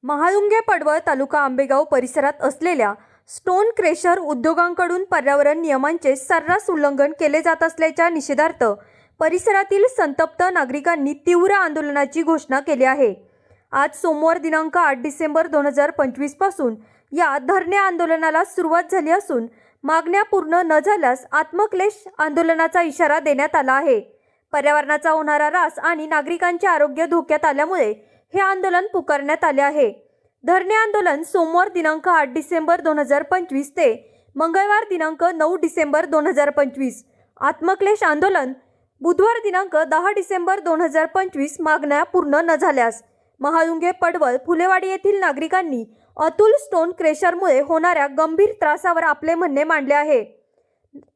महाळुंगे पडवळ तालुका आंबेगाव परिसरात असलेल्या स्टोन क्रेशर उद्योगांकडून पर्यावरण नियमांचे सर्रास उल्लंघन केले जात असल्याच्या निषेधार्थ परिसरातील संतप्त नागरिकांनी तीव्र आंदोलनाची घोषणा केली आहे। आज सोमवार दिनांक 8 डिसेंबर 2025 पासून या धरणे आंदोलनाला सुरुवात झाली असून मागण्या पूर्ण न झाल्यास आत्मक्लेश आंदोलनाचा इशारा देण्यात आला आहे। पर्यावरणाचा होणारा ऱ्हास आणि नागरिकांचे आरोग्य धोक्यात आल्यामुळे हे आंदोलन पुकारण्यात आले आहे। धरणे आंदोलन सोमवार दिनांक 8 डिसेंबर 2025 ते मंगळवार दिनांक 9 डिसेंबर 2025, आत्मक्लेश आंदोलन बुधवार दिनांक 10 डिसेंबर 2025 मागण्या पूर्ण न झाल्यास महाळुंगे पडवळ फुलेवाडी येथील नागरिकांनी अतुल स्टोन क्रेशरमुळे होणाऱ्या गंभीर त्रासावर आपले म्हणणे मांडले आहे।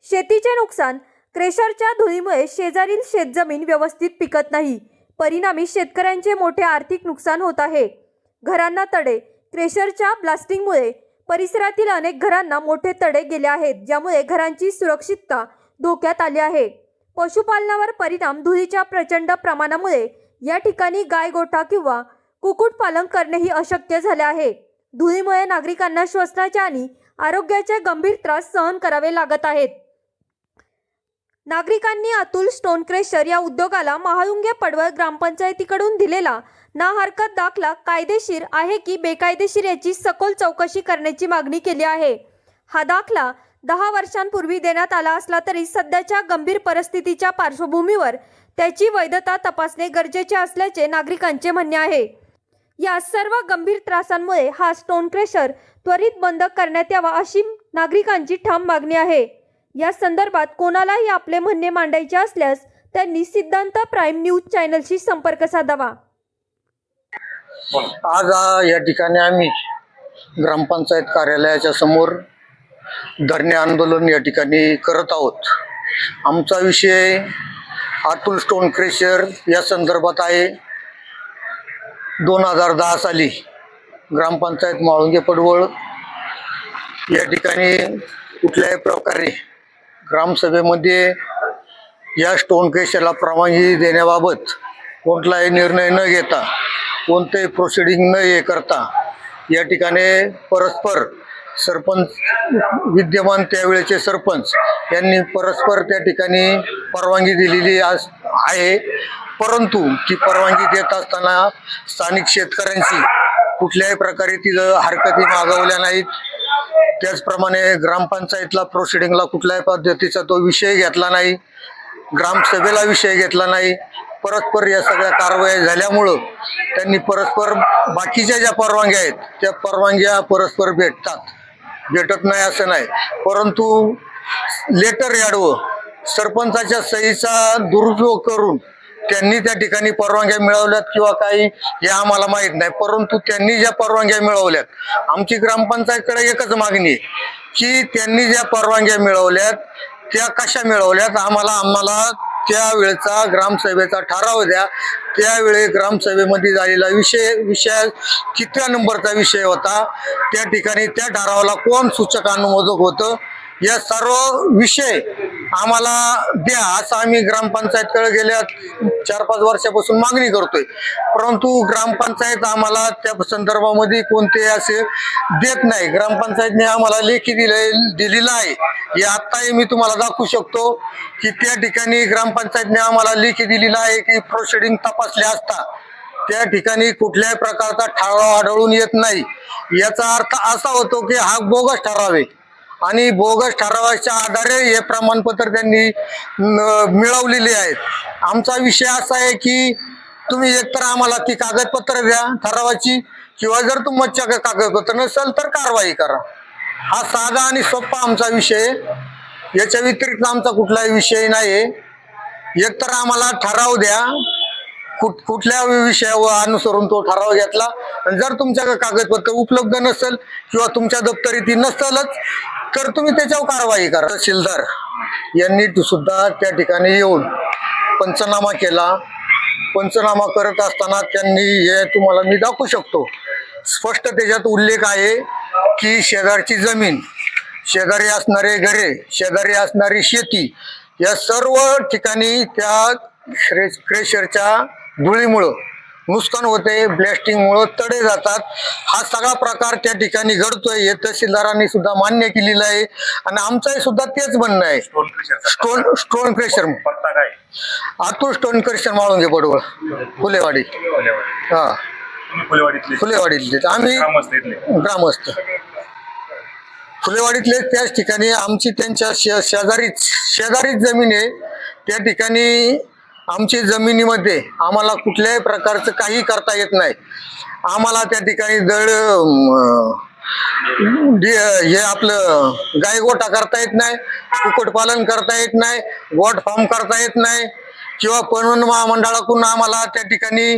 शेतीचे नुकसान, क्रेशरच्या धुळीमुळे शेजारील शेतजमीन व्यवस्थित पिकत नाही, परिणामी शेतकऱ्यांचे मोठे आर्थिक नुकसान होत आहे। घरांना तडे, क्रेशरच्या ब्लास्टिंगमुळे परिसरातील अनेक घरांना मोठे तडे गेले आहेत, ज्यामुळे घरांची सुरक्षितता धोक्यात आली आहे। पशुपालनावर परिणाम, धुळीच्या प्रचंड प्रमाणामुळे या ठिकाणी गाय गोठा किंवा कुक्कुटपालन करणेही अशक्य झाले आहे। धुळीमुळे नागरिकांना श्वसनाचे आणि आरोग्याचे गंभीर त्रास सहन करावे लागत आहेत। नागरिकांनी अतुल स्टोन क्रेशर या उद्योगाला महाळुंगे पडवळ ग्रामपंचायतीकडून दिलेला ना हरकत दाखला कायदेशीर आहे की बेकायदेशीर याची सखोल चौकशी करण्याची मागणी केली आहे। हा दाखला 10 वर्षांपूर्वी देण्यात आला असला तरी सध्याच्या गंभीर परिस्थितीच्या पार्श्वभूमीवर त्याची वैधता तपासणे गरजेचे असल्याचे नागरिकांचे म्हणणे आहे। या सर्व गंभीर त्रासांमुळे हा स्टोन क्रेशर त्वरित बंद करण्यात यावा अशी नागरिकांची ठाम मागणी आहे। या संदर्भात कोणालाही आपले म्हणणे मांडायचे असल्यास त्यांनी सिद्धांत प्राईम न्यूज चॅनलशी संपर्क साधावा। आज या ठिकाणी आम्ही ग्रामपंचायत कार्यालयाच्या समोर धरणे आंदोलन या ठिकाणी करत आहोत। आमचा विषय अतुल स्टोन क्रेशर या संदर्भात आहे। 2010 साली ग्रामपंचायत महाळुंगे पडवळ या ठिकाणी कुठल्याही प्रकारे ग्रामसभेमध्ये या स्टोन क्रेशरला परवानगी देण्याबाबत कोणताही निर्णय न घेता, कोणतेही प्रोसिडिंग न करता या ठिकाणी परस्पर सरपंच, विद्यमान त्यावेळेचे सरपंच यांनी परस्पर त्या ठिकाणी परवानगी दिलेली आहे। परंतु ती परवानगी देत असताना स्थानिक शेतकऱ्यांची कुठल्याही प्रकारे तिथं हरकती मागवल्या नाहीत। त्याचप्रमाणे ग्रामपंचायतला प्रोसिडिंगला कुठल्याही पद्धतीचा तो विषय घेतला नाही, ग्रामसभेला विषय घेतला नाही। परस्पर या सगळ्या कारवाया झाल्यामुळं त्यांनी परस्पर बाकीच्या ज्या परवानग्या आहेत त्या परवानग्या परस्पर भेटत नाही असं नाही, परंतु लेटर याडवं सरपंचाच्या सहीचा दुरुपयोग करून त्यांनी त्या ठिकाणी परवानग्या मिळवल्यात किंवा काही हे आम्हाला माहीत नाही। परंतु त्यांनी ज्या परवानग्या मिळवल्यात, आमची ग्रामपंचायतकडे एकच मागणी आहे की त्यांनी ज्या परवानग्या मिळवल्यात त्या कशा मिळवल्यात, आम्हाला त्यावेळेचा ग्रामसभेचा ठराव द्या। त्यावेळी ग्रामसभेमध्ये झालेला विषय कितव्या नंबरचा विषय होता, त्या ठिकाणी त्या ठरावाला कोण सूचक अनुमोदक होतं, या सर्व विषय आम्हाला द्या असं आम्ही ग्रामपंचायतकडे गेल्या 4-5 वर्षापासून मागणी करतोय। परंतु ग्रामपंचायत आम्हाला त्या संदर्भामध्ये कोणते असे देत नाही। ग्रामपंचायतने आम्हाला लेखी दिलेला आहे, हे आत्ताही मी तुम्हाला दाखवू शकतो की त्या ठिकाणी ग्रामपंचायतने आम्हाला लेखी दिलेला आहे की प्रोसिडिंग तपासले असता त्या ठिकाणी कुठल्याही प्रकारचा ठराव आढळून येत नाही। याचा अर्थ असा होतो की हा बोगस ठराव आहे आणि बोगस ठरावाच्या आधारे हे प्रमाणपत्र त्यांनी मिळवलेले आहेत। आमचा विषय असा आहे की तुम्ही एकतर आम्हाला ती कागदपत्र द्या ठरावाची, किंवा जर तुमच्या कागदपत्र नसेल तर कारवाई करा। हा साधा आणि सोपा आमचा विषय, याच्या व्यतिरिक्त आमचा कुठलाही विषय नाही। एकतर आम्हाला ठराव द्या, कुठल्या विषयावर अनुसरून तो ठराव घेतला, आणि जर तुमच्याकडे कागदपत्र उपलब्ध नसेल किंवा तुमच्या दप्तरी ती नसेलच तर तुम्ही त्याच्यावर कारवाई करा। तहसीलदार यांनी सुद्धा त्या ठिकाणी येऊन पंचनामा केला। पंचनामा करत असताना त्यांनी, हे तुम्हाला मी दाखवू शकतो, स्पष्ट त्याच्यात उल्लेख आहे की शेजारची जमीन, शेजारी असणारे घरे, शेजारी असणारी शेती, या सर्व ठिकाणी त्या क्रेशरच्या धुळीमुळं नुकसान होते, ब्लास्टिंगमुळे तडे जातात. हा सगळा प्रकार त्या ठिकाणी घडतोय हे तहसीलदारांनी सुद्धा मान्य केलेलं आहे आणि आमचंही सुद्धा तेच म्हणणं आहे. स्टोन क्रेशर पत्ता काय? आतूर स्टोन क्रेशर माळुंगे पडवळ फुलेवाडी. हा फुलेवाडीतले आम्ही ग्रामस्थ फुलेवाडीतले. त्याच ठिकाणी आमची त्यांच्या शेजारीच जमीन आहे. त्या ठिकाणी आमची जमिनीमध्ये आम्हाला कुठल्याही प्रकारचं काही करता येत नाही. आम्हाला त्या ठिकाणी हे आपलं गाय गोठा करता येत नाही, कुक्कुटपालन करता येत नाही, गोट फार्म करता येत नाही किंवा पणन महामंडळाकडून आम्हाला त्या ठिकाणी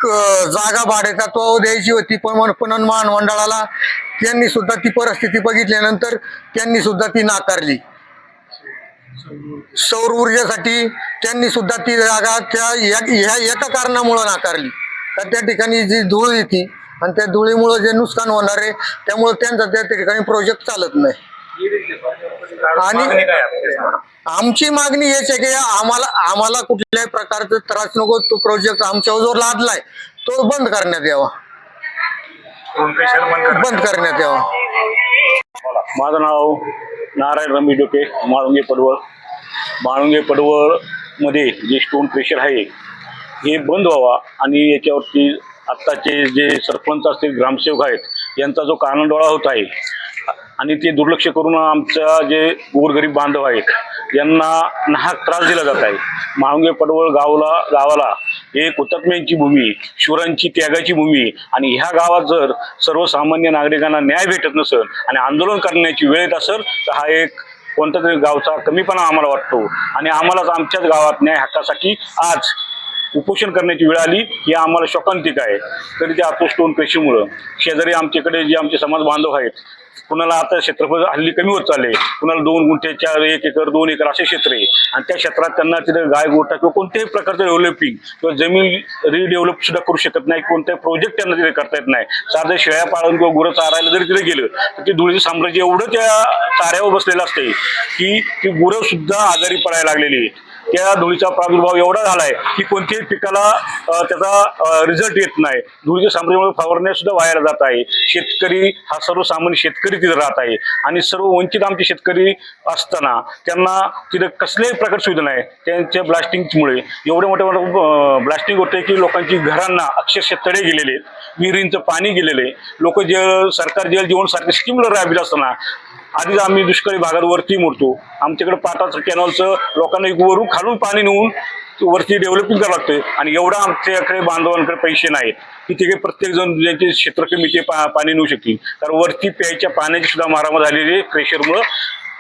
जागा भाडेतत्वावर द्यायची होती. पणन महामंडळाला त्यांनी सुद्धा ती परिस्थिती बघितल्यानंतर त्यांनी सुद्धा ती नाकारली. सौर ऊर्जेसाठी त्यांनी सुद्धा ती जागा ह्या एका कारणामुळे नाकारली. तर त्या ठिकाणी जी धूळ येते आणि त्या धुळीमुळे जे नुकसान होणार आहे त्यामुळे त्यांचा त्या ठिकाणी प्रोजेक्ट चालत नाही. आणि आमची मागणी हेच आहे की आम्हाला कुठल्याही प्रकारचा त्रास नको. तो प्रोजेक्ट आमच्यावर जो लादलाय तो बंद करण्यात यावा. माझं नाव नारायण रमेश डोके, माळुंगे पडवळ मध्ये जे स्टोन क्रेशर आहे हे बंद व्हावा आणि याच्यावरती आत्ताचे जे सरपंच असतील, ग्रामसेवक आहेत यांचा जो कानडोळा होत आहे आणि ते दुर्लक्ष करून आमच्या जे गोरगरीब बांधव आहेत यांना नाहक त्रास दिला जात आहे. माळुंगे पडवळ गावाला एक हुतात्म्यांची भूमी, शूरांची त्यागाची भूमी आणि ह्या गावात जर सर्वसामान्य नागरिकांना न्याय भेटत नसेल आणि आंदोलन करण्याची वेळ येत असेल तर हा एक कोणता तरी गावचा कमीपणा आम्हाला वाटतो आणि आम्हालाच आमच्याच गावात न्याय हक्कासाठी आज उपोषण करण्याची वेळ आली ही आम्हाला शोकांतिक आहे. तरी त्या आतूर स्टोन क्रेशरमुळं शेजारी आमच्याकडे जे आमचे समाज बांधव आहेत कुणाला आता क्षेत्रफळ हल्ली कमी होत चालले, कुणाला 2 गुंठे 4 1 एकर 2 एकर असे क्षेत्र आहे आणि त्या क्षेत्रात त्यांना तिथे गाय गोठा किंवा कोणत्याही प्रकारचं डेव्हलपिंग किंवा जमीन रिडेव्हलप सुद्धा करू शकत नाही. कोणत्याही प्रोजेक्ट त्यांना तिथे करता येत नाही. साधं शेळ्या पाळून किंवा गुरं चारायला जरी तिथे गेलं तर ते धुळीचं साम्राज्य एवढं त्या चाऱ्यावर बसलेलं असते की ती गुरं सुद्धा आजारी पडायला लागलेली. त्या धुळीचा प्रादुर्भाव एवढा झालाय की कोणत्याही पिकाला त्याचा रिझल्ट येत नाही. धुळीच्या साम्राज्यामुळे फवारण्या सुद्धा वाया जात आहे. शेतकरी हा सर्वसामान्य शेतकरी तिथे राहत आहे आणि सर्व वंचित आमचे शेतकरी असताना त्यांना तिथे कसल्याही प्रकार सुविधा नाही. त्यांच्या ब्लास्टिंगमुळे एवढे मोठे ब्लास्टिंग होते की लोकांची घरांना अक्षरशः तडे गेलेले, विहिरींचं पाणी गेलेले. लोक सरकार जल जीवन सारखे स्कीमला राबवित असताना आधीच आम्ही दुष्काळी भागात वरती मोडतो. आमच्याकडे पाटाचं कॅनॉलचं लोकांना वरून खालून पाणी नेऊन वरती डेव्हलपिंग करावं लागतं आणि एवढा आमच्याकडे बांधवांकडे पैसे नाहीत की ते प्रत्येक जण ज्यांचे क्षेत्र कमी ते पाणी नेऊ शकतील. कारण वरती प्यायच्या पाण्याची सुद्धा मारामार झालेली आहे क्रेशरमुळं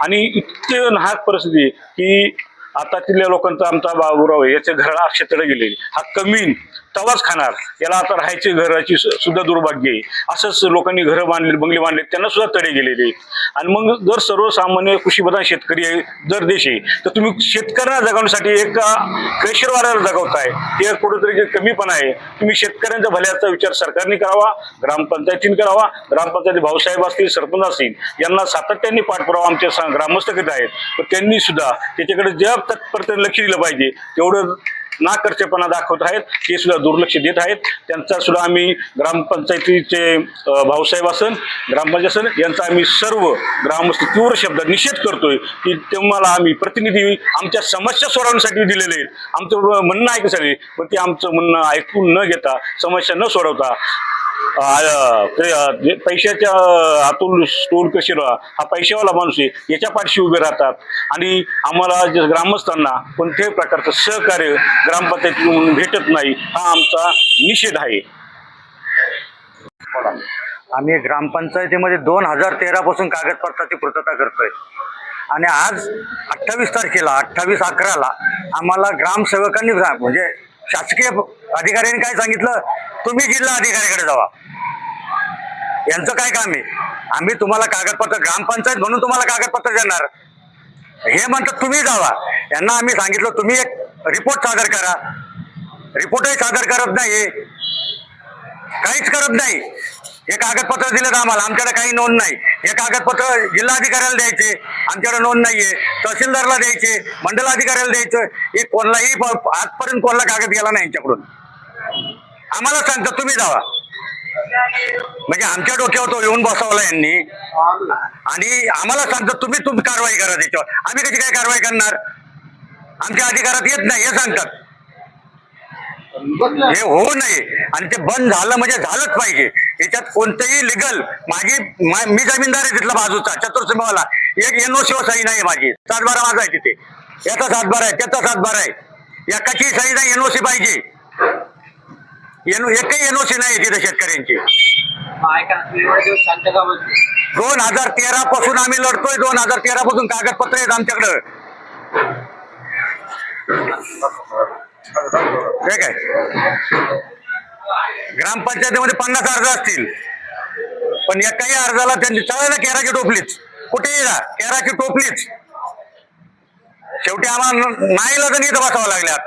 आणि इतके नाहक परिस्थिती की आता तिथल्या लोकांचा आमचा बाबूराव याच्या घराला क्षेत्र गेलेले. हा कमीन तवाच खाणार, याला आता राहायची घराची सुद्धा दुर्भाग्य आहे. असंच लोकांनी घरं बांधले, बंगले बांधले, त्यांना सुद्धा तडे गेलेले. आणि मग जर सर्वसामान्य कृषीप्रधान शेतकरी आहे जर देश आहे तर तुम्ही शेतकऱ्यांना जगवण्यासाठी एका क्रेशरवाल्याला जगवताय, हे कुठेतरी कमीपणा आहे. तुम्ही शेतकऱ्यांच्या भल्याचा विचार सरकारने करावा, ग्रामपंचायतीने करावा. ग्रामपंचायती भाऊसाहेब असतील, सरपंच असतील, यांना सातत्याने पाठपुरावा आमच्या ग्रामस्थ करीत आहेत. तर त्यांनी सुद्धा त्याच्याकडे ज्या तत्परतेने लक्ष दिलं पाहिजे तेवढं नाकर्तेपणा दाखवत आहेत, ते सुद्धा दुर्लक्ष देत आहेत. त्यांचा सुद्धा आम्ही ग्रामपंचायतीचे भाऊसाहेब असन, ग्रामपंचायत असन यांचा आम्ही सर्व ग्रामस्थ तीव्र शब्दात निषेध करतोय की तुम्हाला आम्ही प्रतिनिधी आमच्या समस्या सोडवण्यासाठी दिलेले आहेत. आमचं म्हणणं ऐकण्यासाठी, पण ते आमचं म्हणणं ऐकून न घेता, समस्या न सोडवता पैशाच्या आतून स्टोन क्रेशर हा पैशावाला माणूस आहे याच्या पाठीशी उभे राहतात आणि आम्हाला ग्रामस्थांना कोणत्याही प्रकारचं सहकार्य ग्रामपंचायतीतून भेटत नाही. हा आमचा निषेध आहे. आम्ही ग्रामपंचायतीमध्ये 2013 पासून कागदपत्राची पूर्तता करतोय आणि आज 28 तारखेला 28/11 आम्हाला ग्रामसेवकांनी म्हणजे शासकीय अधिकाऱ्यांनी काय सांगितलं, तुम्ही जिल्हा अधिकाऱ्याकडे जावा, यांचं काय काम आहे, आम्ही तुम्हाला कागदपत्र ग्रामपंचायत म्हणून तुम्हाला कागदपत्र देणार, हे म्हणतात तुम्ही जावा. यांना आम्ही सांगितलं तुम्ही एक रिपोर्ट सादर करा, रिपोर्टही सादर करत नाही, काहीच करत नाही. हे कागदपत्र दिलेत आम्हाला, आमच्याकडे काही नोंद नाही. हे कागदपत्र जिल्हाधिकाऱ्याला द्यायचे, आमच्याकडे नोंद नाहीये, तहसीलदारला द्यायचे, मंडलाधिकाऱ्याला द्यायचं, हे कोणालाही आजपर्यंत कोणाला कागद गेला नाही यांच्याकडून. आम्हाला सांगतात तुम्ही जावा. म्हणजे आमच्या डोक्यावर तो येऊन बसवला यांनी आणि आम्हाला सांगतात तुम्ही कारवाई करा त्याच्यावर. आम्ही कशी काय कारवाई करणार? आमच्या अधिकारात येत नाही हे सांगतात. हे होऊ नये आणि ते बंद झालं म्हणजे झालंच पाहिजे. याच्यात कोणतंही लिगल मी जमीनदार आहे तिथला बाजूचा चतुर्समावाला. एक एनओसी सही नाही माझी. 7/12 माझा आहे तिथे. याचा 7/12 आहे, त्याचा 7/12 आहे. एकाची सही नाही, एनओसी पाहिजे. एकही एनओसी नाही तिथे शेतकऱ्यांची. 2013 पासून आम्ही लढतोय. 2013 पासून कागदपत्र आहेत आमच्याकडं. ठीक आहे. ग्रामपंचायतीमध्ये 50 अर्ज असतील पण एकाही अर्जाला त्यांनी सगळ्यांना केराची टोपलीच. कुठेही जा केराची टोपलीच. शेवटी आम्हाला नाईलाजाने इथं बसावं लागल्यात.